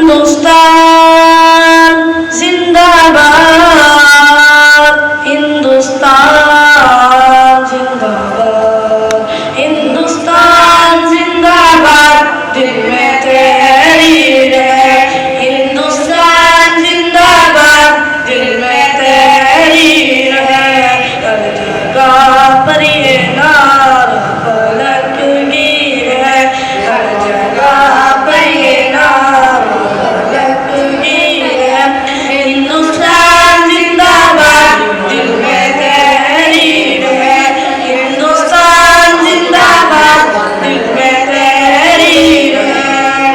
हिंदुस्तान जिंदाबाद, हिंदुस्तान जिंदाबाद, हिंदुस्तान जिंदाबाद, दिल में तहरीर है। हिंदुस्तान जिंदाबाद, दिल में तहरीर है। हर जगह पर ये नारा पलकगीर है। हर जगह पर ये नारा पलकगीर है। हिंदुस्तान जिंदाबाद, दिल में तहरीर है। हिंदुस्तान जिंदाबाद, दिल में तहरीर है।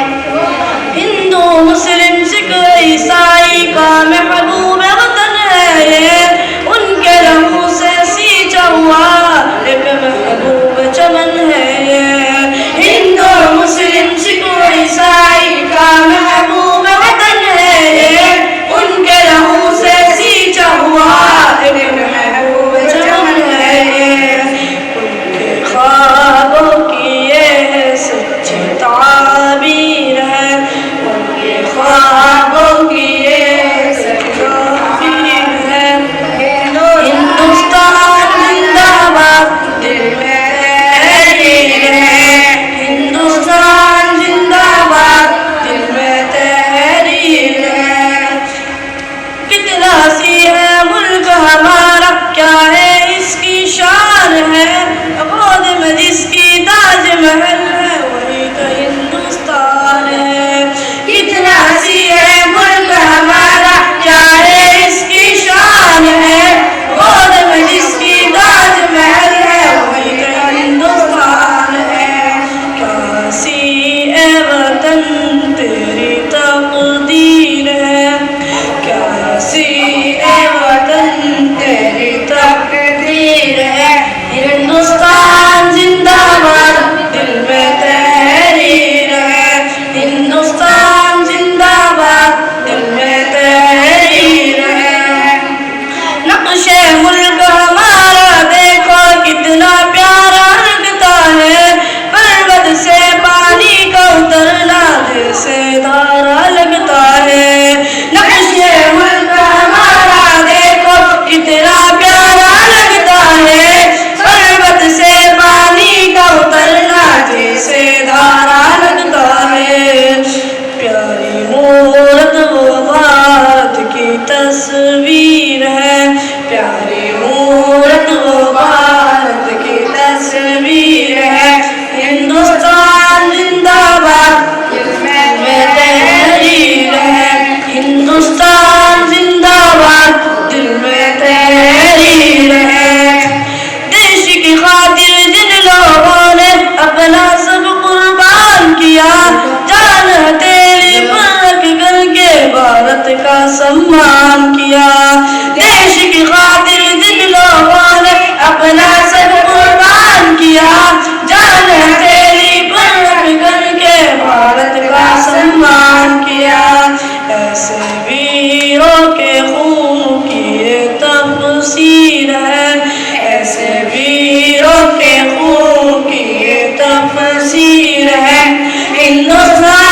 हिंदू मुस्लिम सिख ईसाई का महबूब वतन है ये, उनके लहू से सींचा हुआ एक महबूब चमन है ये। हिंदू मुस्लिम सिख ईसाई का महबूब वतन है ये, उनके लहू से सींचा हुआ एक महबूब चमन है ये। उनके ख्वाबों की ये सच्ची ताबीर है। उनके ख्वाबों की ये सच्ची ताबीर है। हिंदुस्तान जिंदाबाद, दिल में तहरीर है। हिंदुस्तान जिंदाबाद, दिल में तहरीर है। कितना सी है मुल्क हमारा, क्या है इसकी शान है। गोद में जिसकी ताजमहल है, वही तो हिंदुस्तान है। कितना सी है मुल्क हमारा, क्या है इसकी शान है। गोद में जिसकी ताजमहल है, वही तो हिंदुस्तान है। काशी ए वतन तेरी तकदीर है। काशी ए वतन तेरी तकदीर है। हिंदुस्तान जिंदाबाद, दिल में तहरीर है। हिंदुस्तान जिंदाबाद, दिल में तहरीर है। नक्शे मुल्क हमारा देखो कितना प्यारा लगता है। पर्वत से पानी का उतरना जैसे धारा लगता है। नक्शे मुल्क हमारा देखो कितना प्यारा लगता है। पर्वत से पानी का उतरना जैसे धारा लगता है। प्यारी मूरत वो भारत की तस्वीर है। प्यारी मूरत वो भारत की तस्वीर है। हिंदुस्तान जिंदाबाद, दिल में तहरीर है। हिंदुस्तान जिंदाबाद, दिल में तहरीर है। देश की खातिर जिन लोगों ने अपना सब कुर्बान किया, जान हथेली पर रख करके भारत का सम्मान किया। देश की खातिर जिन लोगों ने अपना सब कुर्बान किया, जान हथेली पर रख करके भारत का सम्मान किया। ऐसे वीरों के खून की ये तफसीर है। ऐसे वीरों के खून की ये तफसीर है। हिंदुस्तान